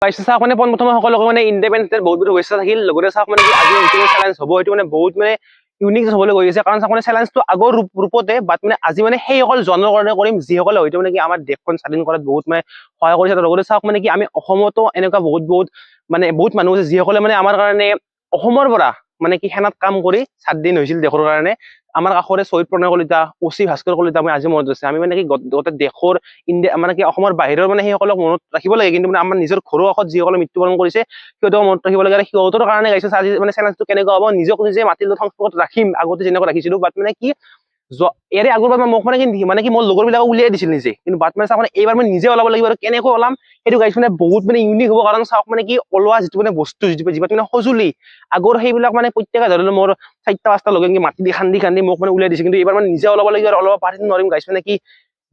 পাইছে চাওক মানে পোনপ্ৰথমে সকলোকে মানে ইণ্ডিপেণ্ডেন্স ডে বহুত বহুত শুভেচ্ছা থাকিল লগতে চাওক মানে কি আজি ইণ্ডিপেণ্ডেন্স চেলেঞ্জ হ'ব এইটো মানে বহুত মানে ইউনিক হ'বলৈ গৈ আছে কাৰণ চাওক মানে চেলেঞ্জটো আগৰ ৰূপতে বাট মানে আজি মানে সেই অকল জনৰ কাৰণে কৰিম যিসকলে হয়তো মানে কি আমাৰ দেশখন স্বাধীন কৰাত বহুত মানে সহায় কৰিছে লগতে চাওক মানে কি আমি অসমতো এনেকুৱা বহুত মানে বহুত মানুহ আছে যিসকলে মানে আমাৰ কাৰণে অসমৰ পৰা মানে কি সেনাত কাম কৰি স্বাধীন হৈছিল দেশৰ কাৰণে আমাৰ কাষৰে শ্বহীদ প্ৰণয় কলিতা অচি ভাস্কৰ কলিতা মই আজি মনত আছে আমি মানে কি গোটেই দেশৰ ইণ্ডিয়া মানে কি অসমৰ বাহিৰৰ মানে সেইসকলক মনত ৰাখিব লাগে কিন্তু মানে আমাৰ নিজৰ ঘৰৰ কাষত যিসকলে মৃত্যুবৰণ কৰিছে সিহঁতক মনত ৰাখিব লাগে আৰু সিহঁতৰ কাৰণে গাইছে আজি মানে চেলেঞ্জটো কেনেকুৱা হ'ব নিজক নিজে মাটিৰ লগত সংস্পৰ্শত ৰাখিম আগতে যেনেকৈ ৰাখিছিলো বাট মানে কি ইয়াৰে আগৰবাৰ মোক মানে কি মোৰ লগৰ বিলাকক উলিয়াই দিছিল নিজে কিন্তু বাট মানে চাওক মানে এইবাৰ মই নিজে ওলাব লাগিব আৰু কেনেকৈ ওলাম সেইটো গাইছ মানে বহুত মানে ইউনিক হ'ব কাৰণ চাওক মানে কি ওলোৱা যিটো মানে বস্তু যিটো মানে সঁজুলি আগৰ সেইবিলাক মানে প্ৰত্যেকে ধৰি লওক মোৰ 4টা-5টা লগে মাটি দি খান্দি মোক মানে উলিয়াই দিছে কিন্তু এইবাৰ মানে নিজে ওলাব লাগিব আৰু ওলাব পাৰিম নোৱাৰিম গাইছ মানে কি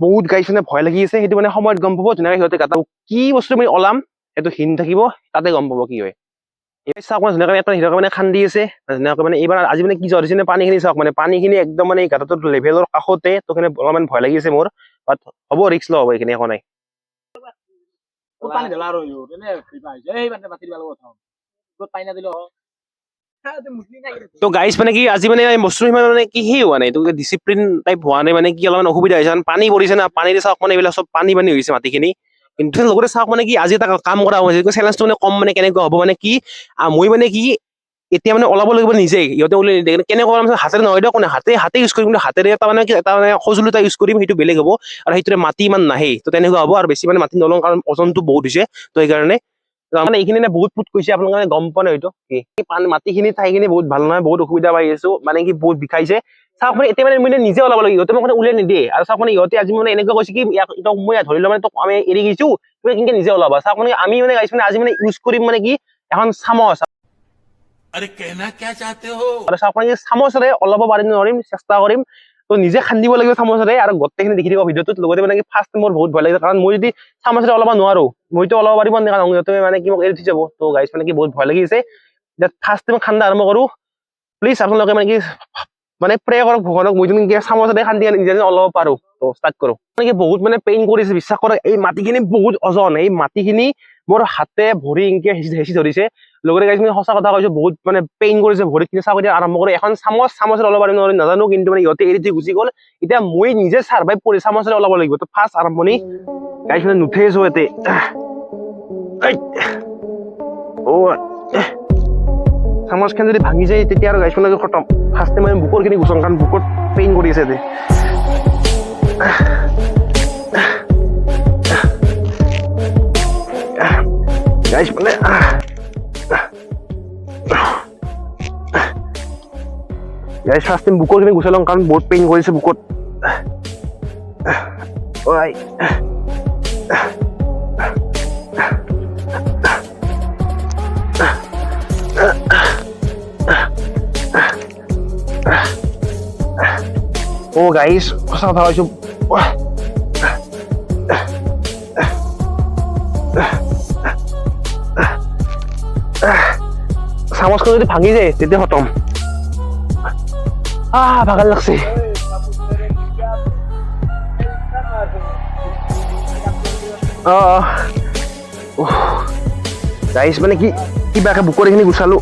বহুত গাইছ মানে ভয় লাগি আছে সেইটো মানে সময়ত গম পাব ধুনীয়াকৈ সিহঁতে গাঁতাব কি বস্তু আমি ওলাম সেইটো হিন থাকিব তাতে গম পাব কি হয় এই চাওক মানে ধুনীয়াকৈ এটা হিৰকে মানে খান্দি আছে ধুনীয়াকৈ মানে এইবাৰ আজি মানে কি জ্বৰ হৈছে পানীখিনি চাওক মানে পানীখিনি একদম মানে গাঁতটোৰ লেভেলৰ কাষতে তো কাৰণে অলপমান ভয় লাগি আছে মোৰ বাট হ'ব ৰিস্ক লব এইখিনি একো নাই তো গাইজ মানে কি আজি মানে বস্তু মানে কি সেই হোৱা নাই এইটো ডিচিপ্লিন টাইপ হোৱা নাই মানে কি অলপমান অসুবিধা হৈছে কাৰণ পানী পৰিছে না পানীৰে চাওক মানে এইবিলাক চব পানী হৈছে মাটিখিনি কিন্তু লগতে চাওক মানে কি আজি এটা কাম কৰা হৈছে চেলেঞ্জটো মানে কম মানে কেনেকুৱা হ'ব মানে কি মই মানে কি এতিয়া মানে ওলাব লাগিব নিজেই ইহঁতে ওলাই নিদিয়ে কেনেকুৱা হাতেৰে নহয় দিয়ক হাতে ইউজ কৰিম কিন্তু হাতেৰে এটা মানে সঁজুলি এটা ইউজ কৰিম সেইটো বেলেগ হ'ব আৰু সেইটোৰে মাটি ইমান নাহে তো তেনেকুৱা হ'ব আৰু বেছি মানে মাটি নলওঁ কাৰণ ওজনটো বহুত হৈছে তো সেইকাৰণে মানে এইখিনি বহুত ফুট কৈছে আপোনালোকে গম পোৱা নাই হয়তো কি মাটিখিনি ঠাইখিনি বহুত ভাল নহয় বহুত অসুবিধা পাই আছো মানে কি বহুত বিষাইছে চাওক মানে এতিয়া মানে নিজে ওলাব লাগিব ইহঁতে মোক মানে উলিয়াই নিদিয়ে আৰু চাওক মানে ইহঁতে আজি মানে এনেকুৱা কৈছে কি মই ধৰি লওঁ মানে তোক আমি এৰি গৈছো তুমি কেনেকৈ নিজে ওলাবা চাওক মানে আমি মানে গাইছো মানে আজি মানে ইউজ কৰিম মানে কি এখন চামচ अरे कहना क्या चाहते हो আৰু চাওক মানে চামচেৰে ওলাব পাৰিম নোৱাৰিম চেষ্টা কৰিম তো নিজে খান্দিব লাগিব চামচেৰে আৰু গোটেইখিনি দেখি দিব ভিডিঅ'টোত লগতে মানে কি ফাৰ্ষ্ট মোৰ বহুত ভয় লাগিছে কাৰণ মই যদি চামচেৰে ওলাব নোৱাৰো মইতো ওলাব পাৰিব নে কাৰণ সিহঁতে মানে কি মোক এৰি থৈ যাব তো গাইছ মানে কি বহুত ভয় লাগিছে ফাৰ্ষ্ট টাইম খান্দা আৰম্ভ কৰো প্লিজ আপোনালোকে মানে কি মানে প্ৰে কৰক ভগৱানক মই যদি চামচেৰে খান্দি নিজে ওলাব পাৰো তো ষ্টাৰ্ট কৰো মানে কি বহুত মানে পেইন কৰিছে বিশ্বাস কৰক এই মাটিখিনি বহুত ওজন এই মাটিখিনি মোৰ হাতে ভৰি এনেকে হেঁচি ধৰিছে লগতে গাইছ মানে সঁচা কথা কৈছো বহুত মানে পেইন কৰিছে ভৰিখিনি চাব এতিয়া আৰম্ভ কৰি এখন চামচেৰে ওলাব পাৰিম নোৱাৰিম নাজানো কিন্তু মানে ইহঁতে এৰি দি গুচি গ'ল এতিয়া মই নিজে চাৰ্ভাইভ কৰি চামচেৰে ওলাব লাগিব তো ফাৰ্ষ্ট আৰম্ভণি গাইছ মানে নুঠে আছো ইয়াতে চামচখন যদি ভাঙি যায় তেতিয়া আৰু গাইছ মানে খতম ফাৰ্ষ্ট টাইম মই বুকুৰখিনি গুচাম কাৰণ বুকুত পেইন কৰি আছে গাইছ মানে গাইছ ফাৰ্ষ্ট টাইম বুকুৰখিনি গুচাই লওঁ কাৰণ বহুত পেইন কৰিছে বুকুত গাইছ সঁচা কথা কৈছো চামচখন যদি ভাঙি যায় তেতিয়া খতম ভাগৰ লাগছে গাইছ মানে কি কিবাকে বুকুৰ এইখিনি গুচালো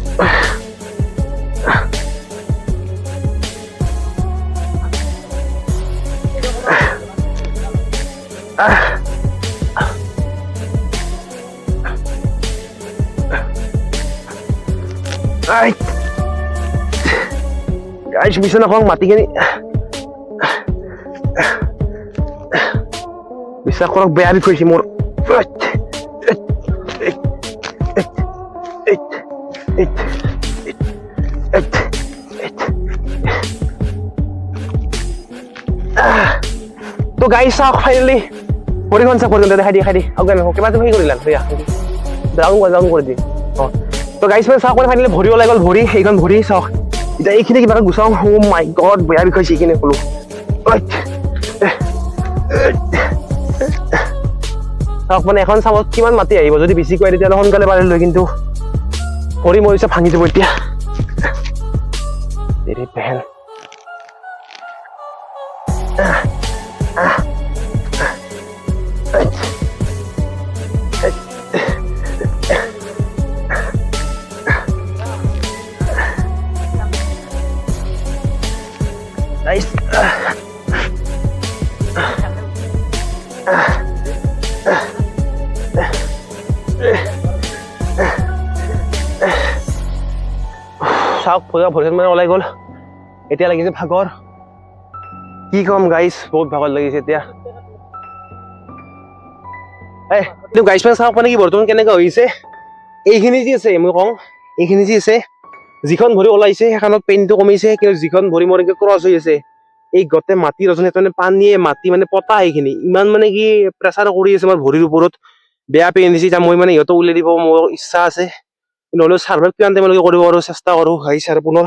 গাইছ বিছনা নকওঁ মাটিখিনি বিশ্বাস কৰক বেয়া বিষ হৈছে মোৰ তো গাইছ চাওক ফাইনেলি ভৰিখন চাওক ভৰিখন দেখাই দি কিবা তুমি কৰিলা ডাউন কৰি দি তো গাইছ মানে চাওক মানে ফাইনেলি ভৰি ওলাই গ'ল ভৰি সেইখন ভৰি চাওক এতিয়া এইখিনি কিবা গুচাওঁ মাই গড বেয়া বিষয় হৈছে এইখিনি ক'লো চাওক মানে এখন চামত কিমান মাটি আহিব যদি বেছি কয় তেতিয়াহ'লে সোনকালে পাৰিলো কিন্তু ভৰি মৰিছে ভাঙি যাব এতিয়া বেহেন চাওক ভৰিখন মানে ওলাই গ'ল এতিয়া লাগিছে ভাগৰ কি কম গাইছ বহুত ভাগৰ লাগিছে এতিয়া গাইছ মানে চাওক মানে কি বৰ্তমান কেনেকুৱা হৈছে এইখিনি যি আছে মই কওঁ এইখিনি যি আছে যিখন ভৰি ওলাইছে সেইখনত পেইনটো কমিছে কিন্তু যিখন ভৰি মোৰ ক্ৰছ হৈ আছে এই গোটেই মাটি ৰচনী মানে পানীয়ে মাটি মানে পতা এইখিনি ইমান মানে কি প্ৰেছাৰ কৰি আছে আমাৰ ভৰিৰ ওপৰত বেয়া পেইন দিছে এতিয়া মই মানে ইহঁতক উলিয়াই দিব মোৰ ইচ্ছা আছে নহ'লেও চাৰ্ভাইভ কিমান টাইমলৈকে কৰিব আৰু চেষ্টা কৰোঁ গাইছ আৰু পুনৰ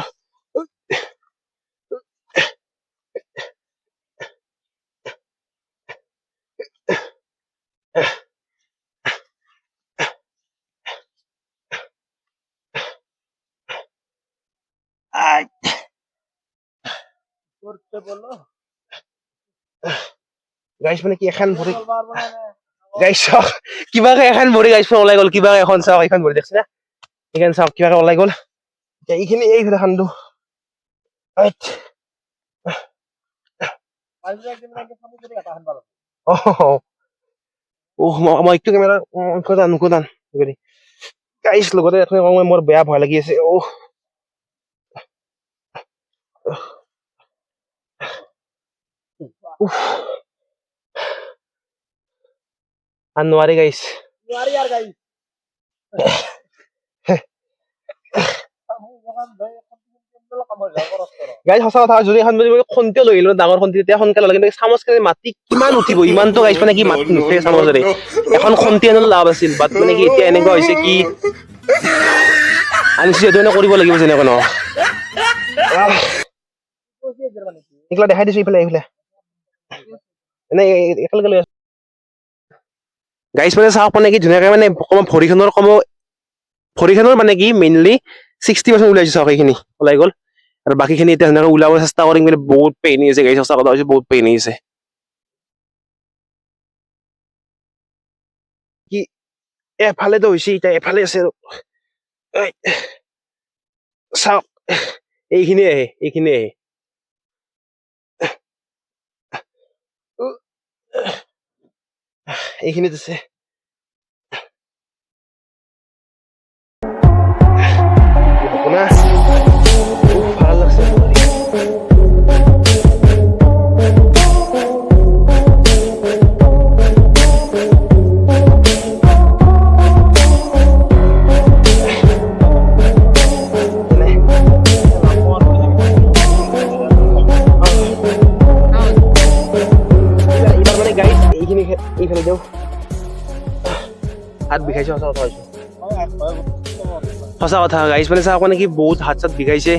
গাইছ মানে কি এখন ভৰি গাইছ চাওক কিবাকে এখন ভৰি গাইছ ওলাই গ'ল কিবাকে এখন চাওক এইখন ভৰি দেখছি না এইখন চাওক কিবাকে ওলাই গ'ল এতিয়া এইখিনি এইফালে খান্দো মই একটু কেমেৰা নুকুদান গাইছ লগতে মোৰ বেয়া ভয় লাগি আছে আৰ নোৱাৰি গাইছ গাইছ সঁচা কথা যদি এখন খন্তিও লৈ আহিলো ডাঙৰ খন্তি তেতিয়া সোনকালে হ'লে কিন্তু চামুচ মাটি কিমান উঠিব ইমানটো গাইছ মানে কি মাটি নুঠে চামুচেৰে এখন খন্তি আনিলে লাভ আছিল বাট মানে কি এতিয়া এনেকুৱা হৈছে কি আনিছো সেইটো কৰিব লাগিব যেনেকৈ ন এইগিলা দেখাই দিছো এইফালে এইফালে এনে একেলগে লৈ আছো গাইছ মানে চাওক মানে কি ধুনীয়াকে মানে ভৰিখনৰ মানে কি মেইনলি 60% ওলাইছে চাওক এইখিনি ওলাই গ'ল আৰু বাকীখিনি এতিয়া ধুনীয়াকৈ ওলাব চেষ্টা কৰিম কিন্তু বহুত পেইন হৈছে গাইছ সঁচা কথা হৈছে বহুত পেইন হৈছে কি এফালেতো হৈছে এতিয়া এফালে আছে চাওক এইখিনি আহে এইখিনিত আছে ভাল লাগছে এইফালে দিওঁ হাত বিষাইছে সঁচা কথা হৈছে সঁচা কথা গাইছ মানে চাওক মানে কি বহুত হাত চাত বিষাইছে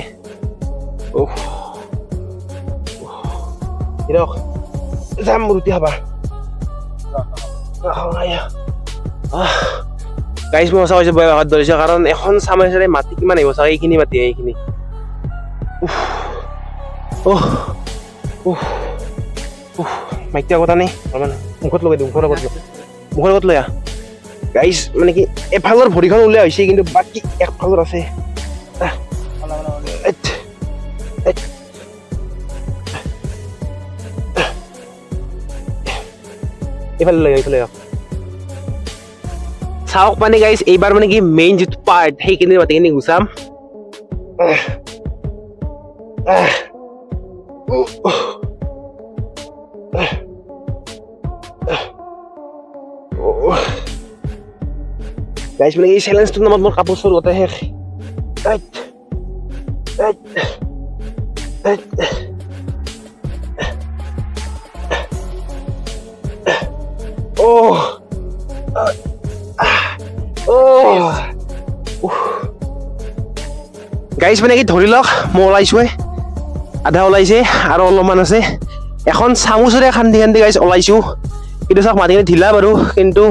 যাম ৰুটি খাবা গাইছ মই সঁচা হৈছে বয়া ভাত ধৰিছে কাৰণ এখন চামুচেৰে মাটি কিমান আহিব চাওক এইখিনি মাটি এইখিনি মাইকীয়া কথা নাই মুখত লগাই দিওঁ মুখৰ আগত লৈ আহ গাইছ মানে কি এফালৰ ভৰিখন ওলাই হৈছে কিন্তু বাকী একফালৰ আছে এইফালে চাওক মানে গাইছ এইবাৰ মানে কি মেইন যিটো পাৰ্ট সেইখিনি মাটিখিনি গুচাম গাইছ মানে এই চেলেঞ্জটোৰ নামত মোৰ কাপোৰ চোৰ গোটেই শেষ গাইছ মানে কি ধৰি লওক মই ওলাইছোৱে আধা ওলাইছে আৰু অলপমান আছে এখন চামুচেৰে খান্দি গাইছ ওলাইছো কিন্তু চাওক মাটিখিনি ঢিলা বাৰু কিন্তু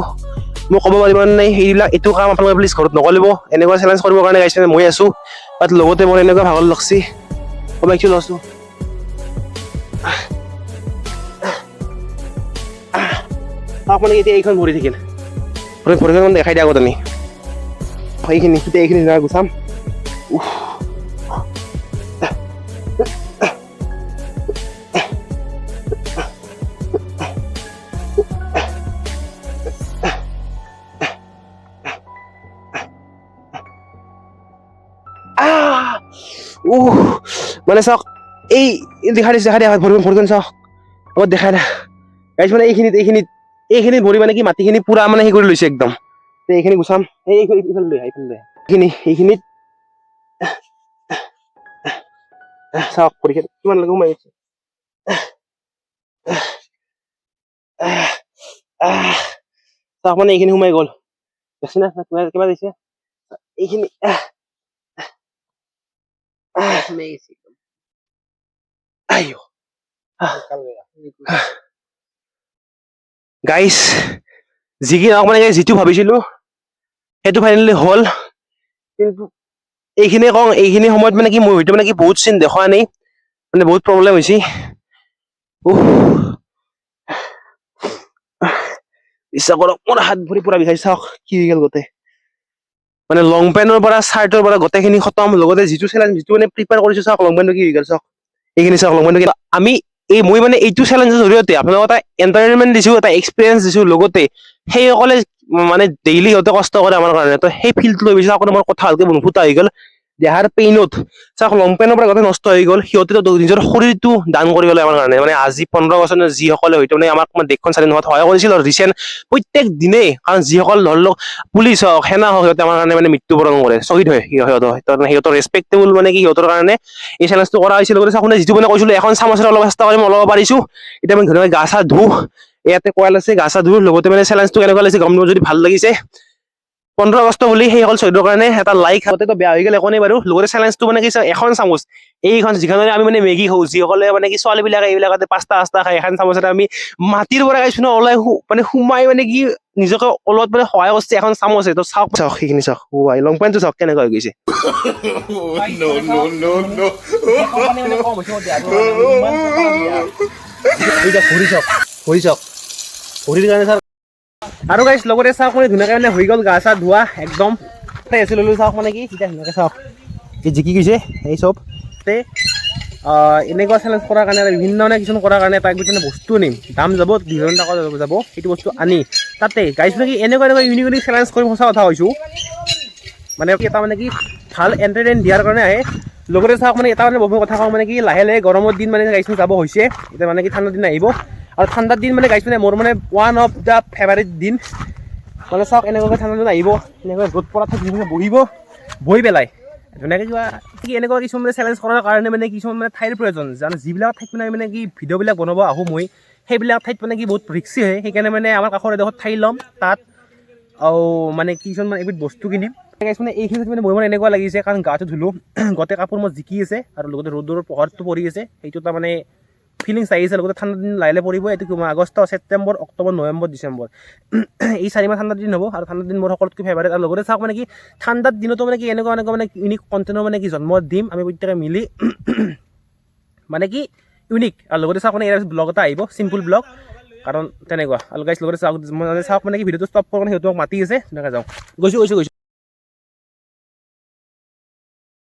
মই ক'ব পাৰিব নাই এইটো কাম আপোনালোকে প্লিজ ঘৰত নকৰিব এনেকুৱা চেলেঞ্জ কৰিবৰ কাৰণে গাইছ মই আছো বাট লগতে মোৰ এনেকুৱা ভাগৰ লাগছি কমাইছো লৈছো মানে এতিয়া এইখন ভৰি থাকিল ভৰিখন দেখাই দিয়া আগত আমি এইখিনি গুচাম মানে চাওক এই দেখাই দিয়া ভৰিখন চাওক অলপ দেখাই না গাইছ মানে এইখিনিত ভৰি মানে কি মাটিখিনি পুৰা মানে সেই কৰি লৈছে একদম এইখিনি গুচাম এইফালে লৈ এইখিনিত চাওক ভৰিখন কিমান লাগে সোমাই আছে চাওক মানে এইখিনি সোমাই গ'ল দেখছি না কিবা দিছে এইখিনি গাইছ যি কি নহওক মানে যিটো ভাবিছিলো সেইটো ফাইনেলি হ'ল কিন্তু এইখিনি কওঁ এইখিনি সময়ত মানে কি মোৰ হয়তো মানে কি বহুত চিন দেখা নাই মানে বহুত প্ৰব্লেম হৈছে ইচ্ছা কৰক মোৰ হাত ভৰি পুৰা বিষাই চাওক কি হৈ গ'ল গোটেই মানে লং পেণ্টৰ পৰা চাৰ্টৰ পৰা গোটেইখিনি খতম লগতে যিটো চেলেঞ্জ যিটো মানে প্ৰিপেয়াৰ কৰিছো চাওক লং পেণ্টটো কি হৈ গ'ল চাওক এইখিনি চাওক লং পেণ্টটো আমি মই মানে এইটো চেলেঞ্জৰ জৰিয়তে আপোনালোকক এটা এণ্টাৰটেইনমেণ্ট দিছো এটা এক্সপিৰিয়েঞ্চ দিছো লগতে সেইসকলে মানে ডেইলি সিহঁতে কষ্ট কৰে আমাৰ কাৰণে তো সেই ফিল্ডটো লৈ গৈছে আপোনাৰ কথা ভালকে নুফুটা হৈ গ'ল দেহাৰ পেইনত চাওক লং পেণ্টৰ পৰা গোটেই নষ্ট হৈ গ'ল সিহঁতে নিজৰ শৰীৰটো দান কৰিবলৈ আমাৰ কাৰণে মানে আজি 15 বছৰ যিসকলে হয়তো মানে আমাক দেশখন স্বাধীন হোৱাত সহায় কৰিছিল আৰু ৰিচেণ্ট প্ৰত্যেক দিনেই কাৰণ যিসকল ধৰি লওক পুলিচ হওক সেনা হওক সিহঁতে আমাৰ কাৰণে মানে মৃত্যুবৰণ কৰে শ্বহীদ হয় সিহঁতৰ ৰেচপেক্টেবল মানে কি সিহঁতৰ কাৰণে এই চেলেঞ্জটো কৰা হৈছিল লগতে চাওক যিটো মানে কৈছিলো এখন চামুচেৰে অলপ চেষ্টা কৰি মই ল'ব পাৰিছো এতিয়া মই ধুনীয়াকৈ গা চা ধুওঁ ইয়াতে কঁৱাল আছে গা চা ধুওঁ লগতে মানে চেলেঞ্জটো কেনেকুৱা লাগিছে গম যদি ভাল লাগিছে 15 আগষ্ট বুলি সেইসকল শ্বহীদৰ কাৰণে এটা লাইক আগতেতো বেয়া হৈ গ'ল একো নাই বাৰু লগতে চেলেঞ্জটো মানে কি এখন চামুচ এইখন যিখনেৰে আমি মানে মেগী খাওঁ যিসকলে মানে কি ছোৱালীবিলাকে এইবিলাকতে পাঁচটা খায় এখন চামুচেৰে আমি মাটিৰ পৰা গাইছো ন ওলাই মানে সোমাই মানে কি নিজকে অলপ মানে সহায় কৰিছে এখন চামুচে তো চাওক সেইখিনি চাওক লং পেণ্টটো চাওক কেনেকুৱা হৈ গৈছে ভৰি চাওক ভৰিৰ কাৰণে চাওক আৰু গাইছ লগতে চাওক মানে ধুনীয়াকৈ মানে হৈ গ'ল গা চা ধোৱা একদম ফ্ৰেছ ল'লোঁ চাওক মানে কি এতিয়া ধুনীয়াকৈ চাওক এই জিকি গৈছে এই চব এনেকুৱা চেলেঞ্জ কৰাৰ কাৰণে বিভিন্ন মানে কিছুমান কৰাৰ কাৰণে তাক মানে বস্তু নিম দাম যাব 2,000 টকা যাব সেইটো বস্তু আনি তাতে গাইছ মানে কি এনেকুৱা ইউনিক চেলেঞ্জ কৰি সঁচা কথা কৈছোঁ মানে এটা মানে কি ভাল এণ্টাৰটেইন দিয়াৰ কাৰণে আহে লগতে চাওক মানে এটা মানে বহু কথা কওঁ মানে কি লাহে লাহে গৰমৰ দিন মানে গাইছ যাব হৈছে এতিয়া মানে কি ঠাণ্ডাৰ দিন আহিব আৰু ঠাণ্ডাৰ দিন মানে গাইছ মানে মোৰ মানে ওৱান অফ দ্য ফেভাৰিট দিন মানে চাওক এনেকুৱাকৈ ঠাণ্ডা দিন আহিব এনেকৈ ৰ'দ পৰা থাকি বহিব বহি পেলাই ধুনীয়াকৈ কিবা কি এনেকুৱা কিছুমান মানে চেলেঞ্জ কৰাৰ কাৰণে মানে কিছুমান মানে ঠাইৰ প্ৰয়োজন জানো যিবিলাক ঠাইত মানে কি ভিডিঅ'বিলাক বনাব আহোঁ মই সেইবিলাক ঠাইত মানে কি বহুত ৰিক্সি হয় সেইকাৰণে মানে আমাৰ কাষৰ এডোখৰ ঠাই ল'ম তাত মানে কিছুমান মানে এবিধ বস্তু কিনিম মানে এইখিনিত মানে মোৰ মানে এনেকুৱা লাগিছে কাৰণ গাটো ধুলোঁ গোটেই কাপোৰ মোৰ জিকি আছে আৰু লগতে ৰ'দৰ পোহৰটো পৰি আছে সেইটো এটা মানে ফিলিংছ আহিছে লগতে ঠাণ্ডা দিন লাহে লাহে পৰিব এইটো আগষ্ট ছেপ্টেম্বৰ অক্টোবৰ নৱেম্বৰ ডিচেম্বৰ এই 4 মাহ ঠাণ্ডা দিন হ'ব আৰু ঠাণ্ডা দিন মোৰ সকলোতকৈ ফেভাৰিট আৰু লগতে চাওক মানে কি ঠাণ্ডাৰ দিনতো মানে কি এনেকুৱা মানে ইউনিক কণ্টেণ্টৰ মানে কি জন্ম দিম আমি প্ৰত্যেকে মিলি মানে কি ইউনিক আৰু লগতে চাওক মানে ইয়াৰ ব্লগ এটা আহিব চিম্পুল ব্লগ কাৰণ তেনেকুৱা আৰু গাইছ লগতে চাওক মানে কি ভিডিঅ'টো ষ্টপ কৰোঁ সিহঁতক মাতি আছে তেনেকৈ যাওঁ গৈছোঁ